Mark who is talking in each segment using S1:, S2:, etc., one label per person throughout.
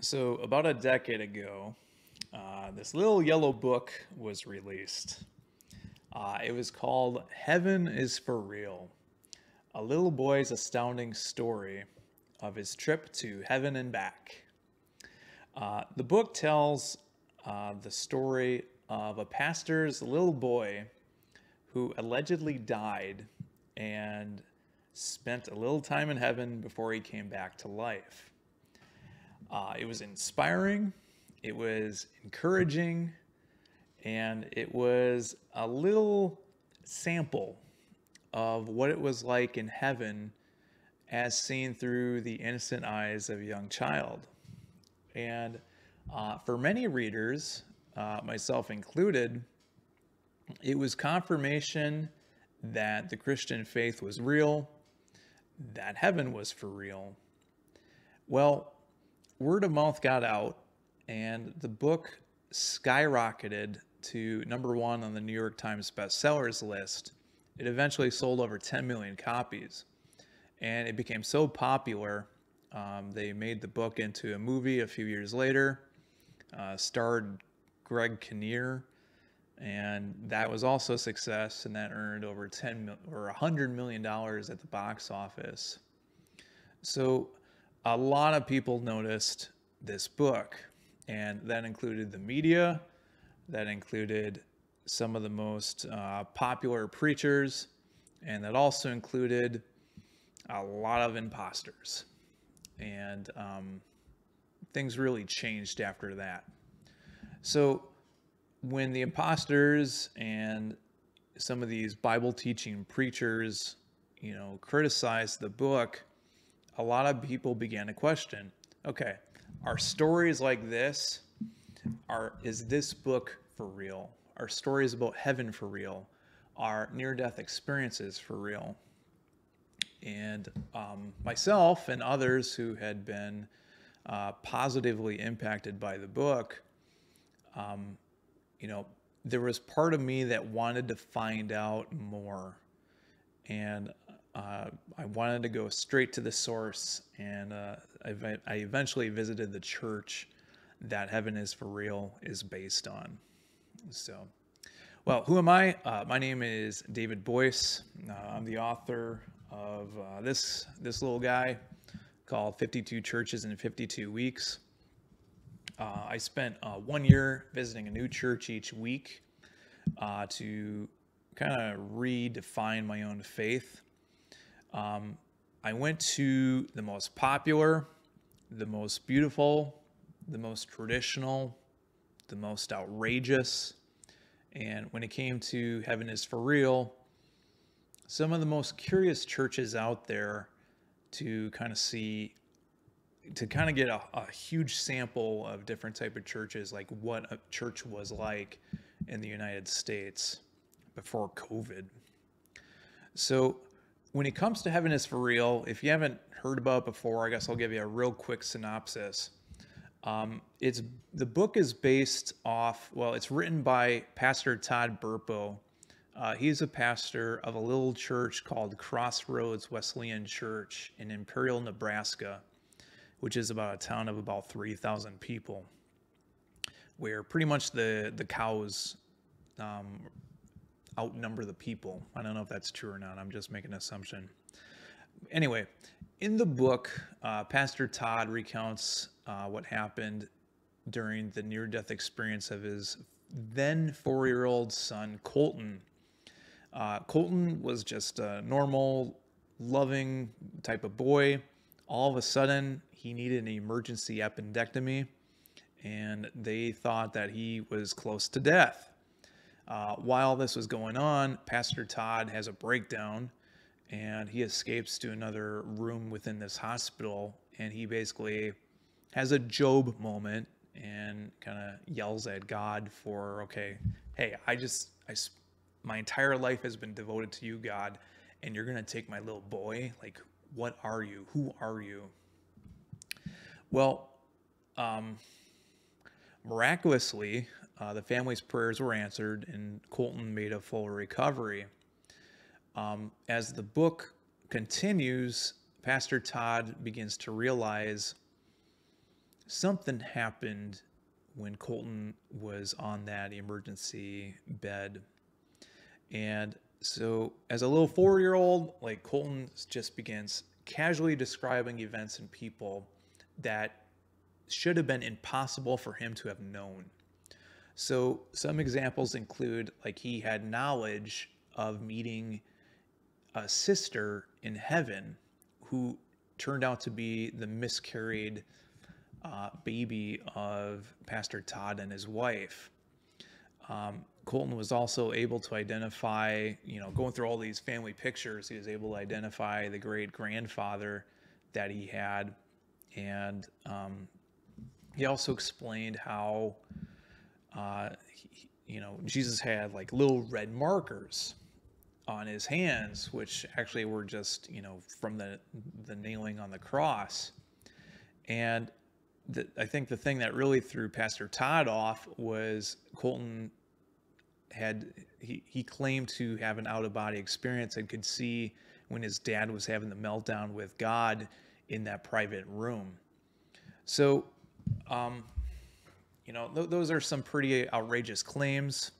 S1: So, about a decade ago, this little yellow book was released. It was called Heaven is for Real, a little boy's astounding story of his trip to heaven and back. The book tells the story of a pastor's little boy who allegedly died and spent a little time in heaven before he came back to life. It was inspiring, it was encouraging, and it was a little sample of what it was like in heaven as seen through the innocent eyes of a young child. And for many readers, myself included, it was confirmation that the Christian faith was real, that heaven was for real. Well, word of mouth got out, and the book skyrocketed to #1 on the New York Times bestsellers list. It eventually sold over 10 million copies, and it became so popular, they made the book into a movie a few years later, starred Greg Kinnear, and that was also a success, and that earned over $100 million at the box office. So a lot of people noticed this book, and that included the media, that included some of the most popular preachers, and that also included a lot of imposters. And things really changed after that. So when the imposters and some of these Bible teaching preachers, criticized the book, a lot of people began to question, okay, are stories like this, is this book for real? Are stories about heaven for real? Are near-death experiences for real? And myself and others who had been positively impacted by the book, there was part of me that wanted to find out more. And I wanted to go straight to the source, and I eventually visited the church that Heaven is for Real is based on. So, well, who am I? My name is David Boice. I'm the author of this little guy called 52 Churches in 52 Weeks. I spent 1 year visiting a new church each week to kind of redefine my own faith. I went to the most popular, the most beautiful, the most traditional, the most outrageous, and when it came to Heaven is for Real, some of the most curious churches out there to kind of get a huge sample of different type of churches, like what a church was like in the United States before COVID. So when it comes to Heaven is for Real, if you haven't heard about it before, I guess I'll give you a real quick synopsis. The book is based off, it's written by Pastor Todd Burpo. He's a pastor of a little church called Crossroads Wesleyan Church in Imperial, Nebraska, which is about a town of about 3,000 people, where pretty much the cows outnumber the people. I don't know if that's true or not. I'm just making an assumption. Anyway, in the book, Pastor Todd recounts what happened during the near-death experience of his then 4-year-old son, Colton. Colton was just a normal, loving type of boy. All of a sudden, he needed an emergency appendectomy, and they thought that he was close to death. While this was going on, Pastor Todd has a breakdown, and he escapes to another room within this hospital, and he basically has a Job moment and kind of yells at God for, okay, hey, my entire life has been devoted to you, God, and you're going to take my little boy? Like, what are you? Who are you? Well, miraculously, the family's prayers were answered, and Colton made a full recovery. As the book continues, Pastor Todd begins to realize something happened when Colton was on that emergency bed. And so as a little 4-year-old, like Colton just begins casually describing events and people that should have been impossible for him to have known. So some examples include like he had knowledge of meeting a sister in heaven who turned out to be the miscarried baby of Pastor Todd and his wife. Colton was also able to identify, going through all these family pictures, he was able to identify the great grandfather that he had. And he also explained how, Jesus had like little red markers on his hands, which actually were just, from the nailing on the cross. And I think the thing that really threw Pastor Todd off was Colton he claimed to have an out-of-body experience and could see when his dad was having the meltdown with God in that private room. So, those are some pretty outrageous claims.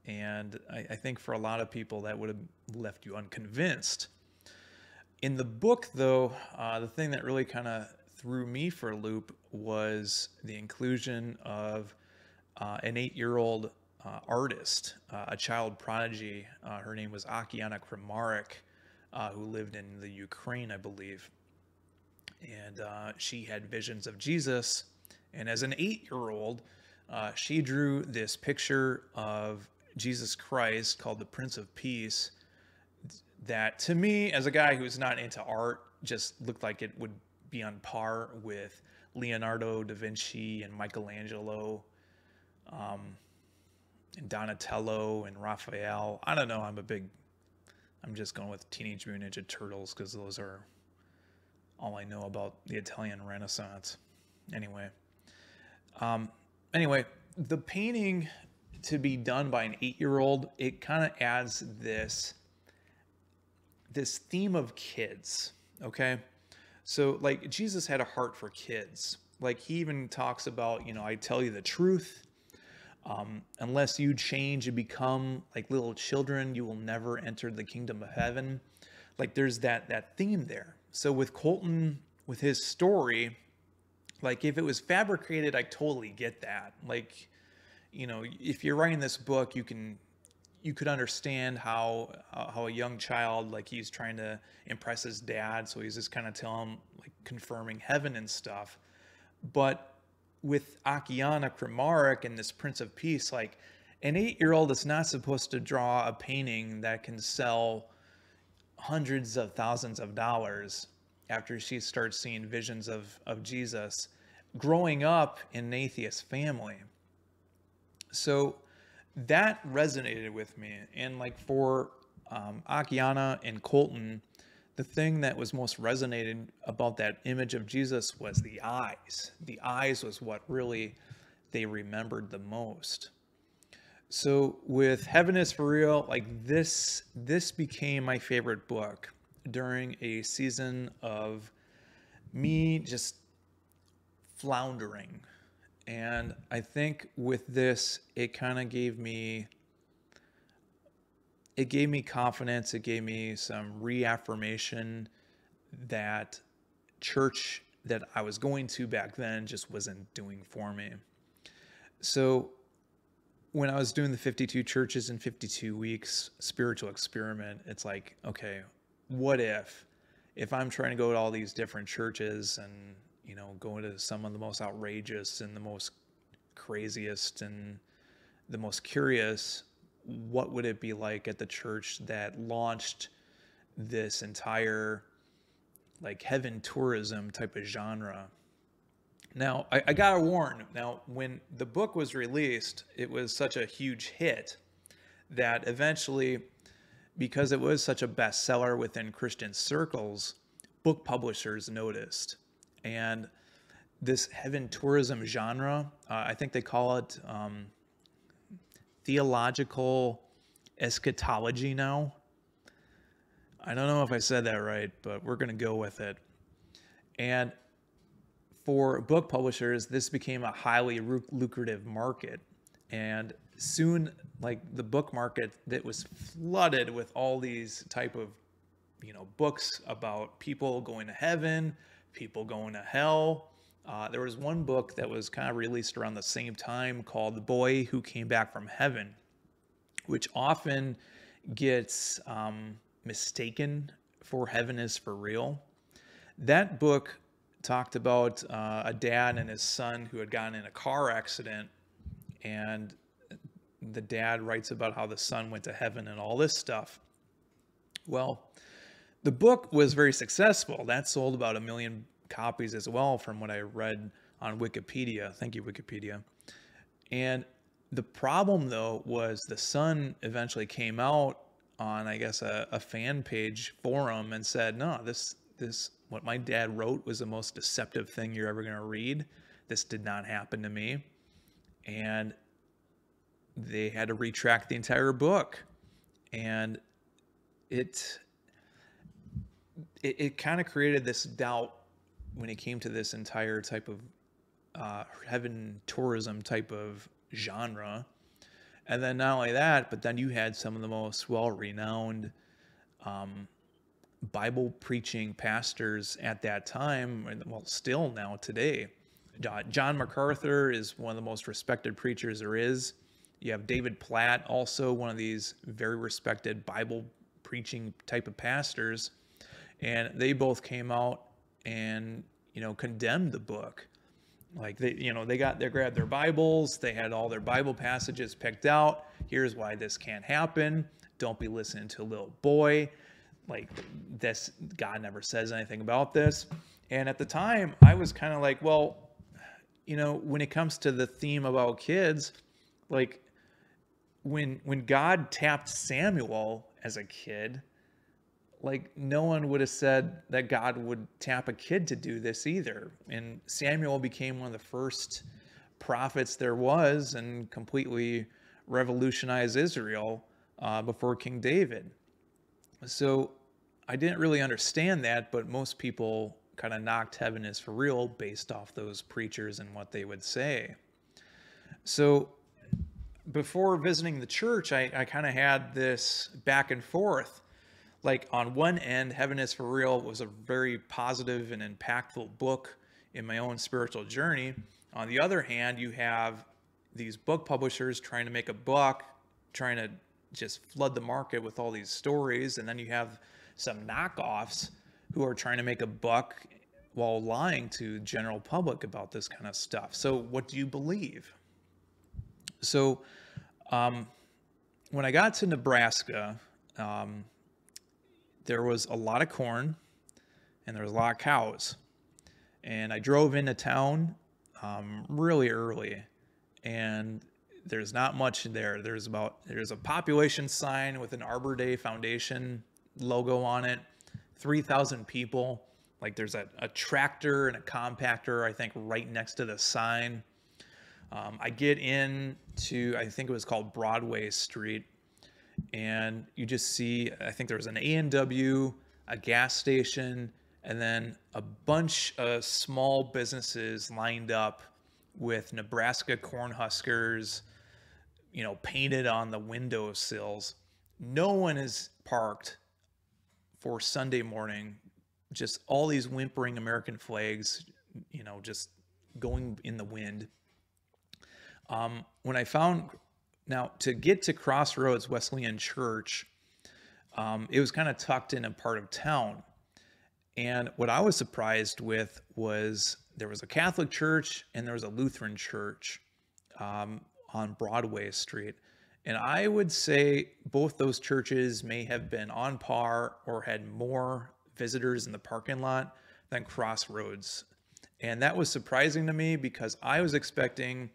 S1: And I think for a lot of people that would have left you unconvinced. In the book, though, the thing that really kind of threw me for a loop was the inclusion of an 8-year-old artist, a child prodigy. Her name was Akiana Kramarek, who lived in the Ukraine, I believe. And she had visions of Jesus. And as an 8-year-old, she drew this picture of Jesus Christ called the Prince of Peace that, to me, as a guy who's not into art, just looked like it would be on par with Leonardo da Vinci and Michelangelo, and Donatello and Raphael. I don't know. I'm just going with Teenage Mutant Ninja Turtles because those are all I know about the Italian Renaissance. Anyway, the painting to be done by an 8-year-old, it kind of adds this theme of kids. Okay. So like Jesus had a heart for kids. Like he even talks about, I tell you the truth. Unless you change and become like little children, you will never enter the kingdom of heaven. Like there's that theme there. So with Colton, with his story, like if it was fabricated, I totally get that. Like, if you're writing this book, you could understand how a young child, like he's trying to impress his dad. So he's just kind of telling him, like confirming heaven and stuff. But with Akiana Kramarek and this Prince of Peace, like an 8-year-old is not supposed to draw a painting that can sell hundreds of thousands of dollars after she starts seeing visions of Jesus growing up in an atheist family. So that resonated with me. And like for Akiana and Colton, the thing that was most resonated about that image of Jesus was the eyes. The eyes was what really they remembered the most. So with Heaven is for Real, like this became my favorite book during a season of me just floundering. And I think with this, it kind of gave me confidence. It gave me some reaffirmation that church that I was going to back then just wasn't doing for me. So when I was doing the 52 churches in 52 weeks spiritual experiment, it's like, okay, what if I'm trying to go to all these different churches and, going to some of the most outrageous and the most craziest and the most curious, what would it be like at the church that launched this entire like heaven tourism type of genre? Now, I gotta warn, now when the book was released, it was such a huge hit that eventually, because it was such a bestseller within Christian circles, book publishers noticed. And this heaven tourism genre, I think they call it theological eschatology now. I don't know if I said that right, but we're going to go with it. And for book publishers, this became a highly lucrative market. And soon, like the book market that was flooded with all these type of, books about people going to heaven, people going to hell. There was one book that was kind of released around the same time called The Boy Who Came Back from Heaven, which often gets mistaken for Heaven is for Real. That book talked about a dad and his son who had gotten in a car accident, and the dad writes about how the son went to heaven and all this stuff. Well, the book was very successful. That sold about 1 million copies as well, from what I read on Wikipedia. Thank you, Wikipedia. And the problem, though, was the son eventually came out on, I guess, a fan page forum and said, no, this what my dad wrote was the most deceptive thing you're ever going to read. This did not happen to me. And they had to retract the entire book. And it kind of created this doubt when it came to this entire type of heaven tourism type of genre. And then not only that, but then you had some of the most well-renowned Bible preaching pastors at that time, and well, still now today. John MacArthur is one of the most respected preachers there is. You have David Platt, also one of these very respected Bible preaching type of pastors, and they both came out and condemned the book. Like they grabbed their Bibles, they had all their Bible passages picked out. Here's why this can't happen. Don't be listening to a little boy. Like this, God never says anything about this. And at the time, I was kind of like, well, when it comes to the theme about kids, like when God tapped Samuel as a kid, like no one would have said that God would tap a kid to do this either. And Samuel became one of the first prophets there was and completely revolutionized Israel before King David. So I didn't really understand that, but most people kind of knocked Heaven is for Real based off those preachers and what they would say. So before visiting the church, I kind of had this back and forth. Like on one end, Heaven is for Real was a very positive and impactful book in my own spiritual journey. On the other hand, you have these book publishers trying to make a buck, trying to just flood the market with all these stories. And then you have some knockoffs who are trying to make a buck while lying to general public about this kind of stuff. So what do you believe? So when I got to Nebraska, there was a lot of corn and there was a lot of cows. And I drove into town really early, and there's not much there. There's a population sign with an Arbor Day Foundation logo on it, 3,000 people. Like there's a tractor and a compactor, I think, right next to the sign. I get into, I think it was called Broadway Street, and you just see, I think there was an A&W, a gas station, and then a bunch of small businesses lined up with Nebraska Cornhuskers, painted on the windowsills. No one is parked for Sunday morning. Just all these whimpering American flags, just going in the wind. When I found, now to get to Crossroads Wesleyan Church, it was kind of tucked in a part of town. And what I was surprised with was there was a Catholic church and there was a Lutheran church on Broadway Street. And I would say both those churches may have been on par or had more visitors in the parking lot than Crossroads. And that was surprising to me because I was expecting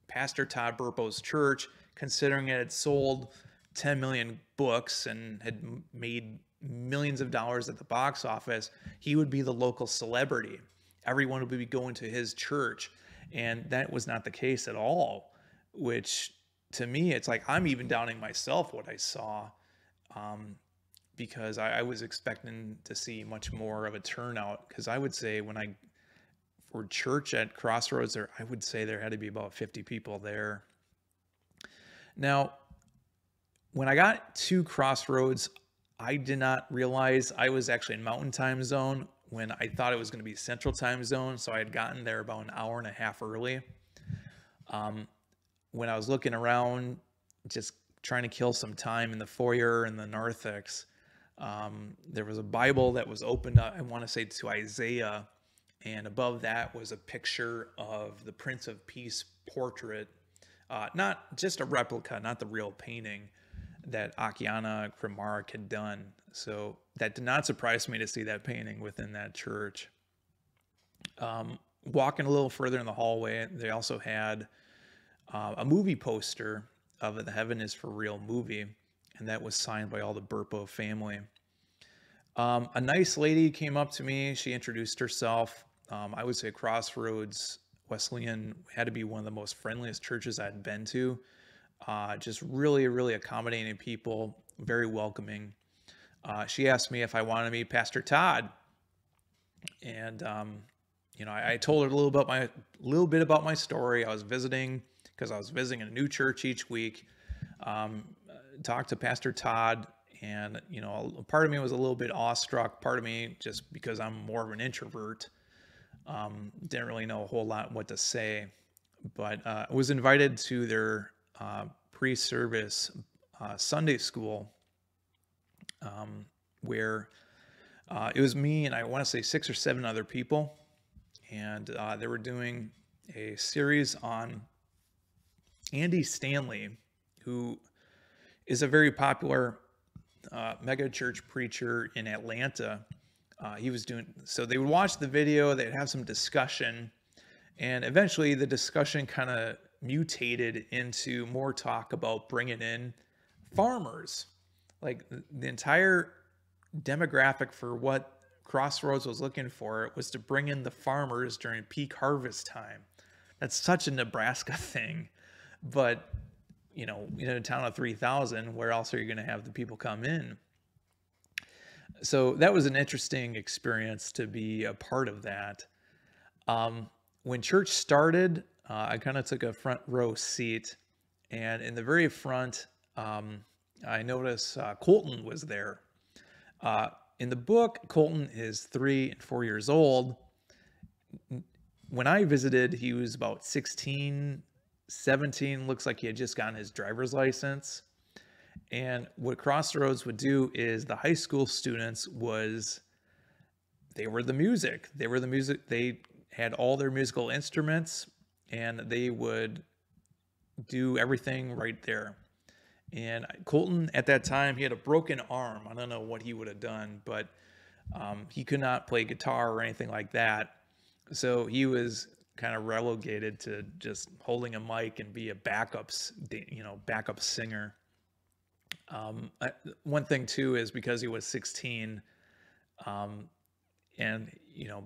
S1: Pastor Todd Burpo's church, considering it had sold 10 million books and had made millions of dollars at the box office, he would be the local celebrity. Everyone would be going to his church. And that was not the case at all, which to me, it's like I'm even doubting myself what I saw, because I was expecting to see much more of a turnout. Because I would say for church at Crossroads, I would say there had to be about 50 people there. Now, when I got to Crossroads, I did not realize I was actually in Mountain Time Zone when I thought it was going to be Central Time Zone. So I had gotten there about an hour and a half early. When I was looking around, just trying to kill some time in the foyer and the narthex, there was a Bible that was opened up, I want to say, to Isaiah. And above that was a picture of the Prince of Peace portrait. Not just a replica, not the real painting that Akiana Krimarek had done. So that did not surprise me to see that painting within that church. Walking a little further in the hallway, they also had a movie poster of the Heaven is for Real movie, and that was signed by all the Burpo family. A nice lady came up to me. She introduced herself. I would say Crossroads Wesleyan had to be one of the most friendliest churches I'd been to. Just really, really accommodating people, very welcoming. She asked me if I wanted to meet Pastor Todd, and I told her a little bit about my story. I was visiting because I was visiting a new church each week. Talked to Pastor Todd, and part of me was a little bit awestruck. Part of me, just because I'm more of an introvert, didn't really know a whole lot what to say. But I was invited to their pre-service Sunday school, where it was me and I want to say 6 or 7 other people, and they were doing a series on Andy Stanley, who is a very popular mega church preacher in Atlanta. So they would watch the video, they'd have some discussion, and eventually the discussion kind of mutated into more talk about bringing in farmers. Like the entire demographic for what Crossroads was looking for was to bring in the farmers during peak harvest time. That's such a Nebraska thing. But, in a town of 3,000, where else are you going to have the people come in? So that was an interesting experience to be a part of that. When church started, I kind of took a front row seat, and in the very front, I noticed Colton was there. In the book, Colton is 3 and 4 years old. When I visited, he was about 16, 17, looks like he had just gotten his driver's license. And what Crossroads would do is the high school students they were the music. They had all their musical instruments, and they would do everything right there. And Colton, at that time, he had a broken arm. I don't know what he would have done, but he could not play guitar or anything like that. So he was kind of relegated to just holding a mic and be a backup singer. One thing too is because he was 16, and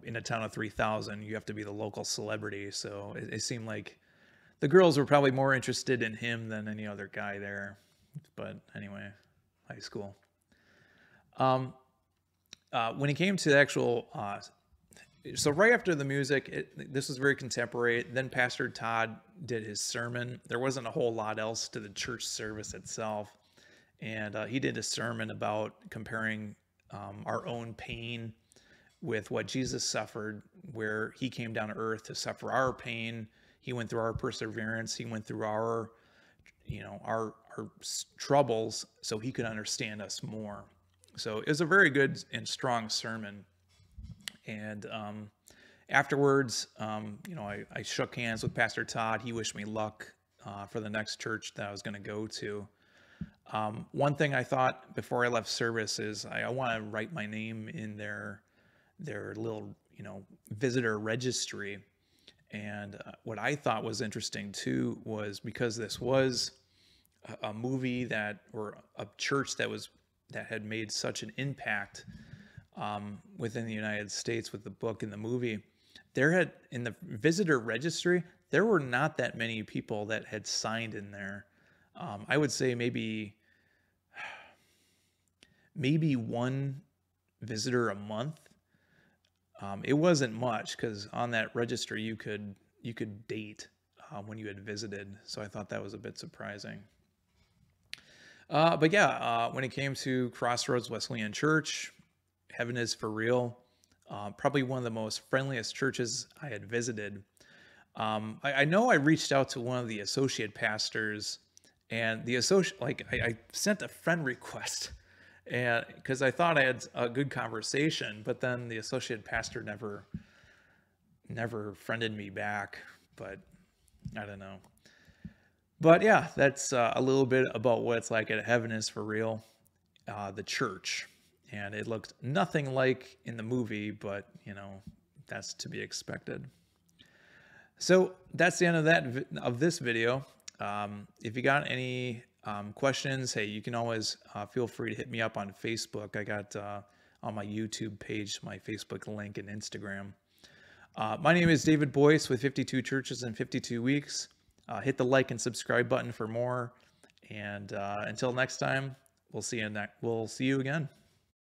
S1: in a town of 3,000, you have to be the local celebrity. So it seemed like the girls were probably more interested in him than any other guy there. But anyway, high school. When it came to the actual, so right after the music, this was very contemporary. Then Pastor Todd did his sermon. There wasn't a whole lot else to the church service itself. And he did a sermon about comparing our own pain with what Jesus suffered, where he came down to earth to suffer our pain. He went through our perseverance. He went through our troubles so he could understand us more. So it was a very good and strong sermon. And afterwards, I shook hands with Pastor Todd. He wished me luck for the next church that I was going to go to. One thing I thought before I left service is I want to write my name in their little, visitor registry. And what I thought was interesting too was because this was a movie or a church that had made such an impact within the United States with the book and the movie. In the visitor registry, there were not that many people that had signed in there. I would say maybe one visitor a month. It wasn't much because on that register you could date when you had visited. So I thought that was a bit surprising. But yeah, when it came to Crossroads Wesleyan Church, heaven is for real. Probably one of the most friendliest churches I had visited. I know I reached out to one of the associate pastors, and the associate, like, I sent a friend request, and because I thought I had a good conversation, but then the associate pastor never friended me back. But I don't know. But yeah, that's a little bit about what it's like at Heaven is for Real, the church. And it looked nothing like in the movie, but that's to be expected. So that's the end of this video. If you got any questions, hey, you can always feel free to hit me up on Facebook. I got on my YouTube page, my Facebook link, and Instagram. My name is David Boice with 52 Churches in 52 Weeks. Hit the like and subscribe button for more. And until next time, we'll see you again.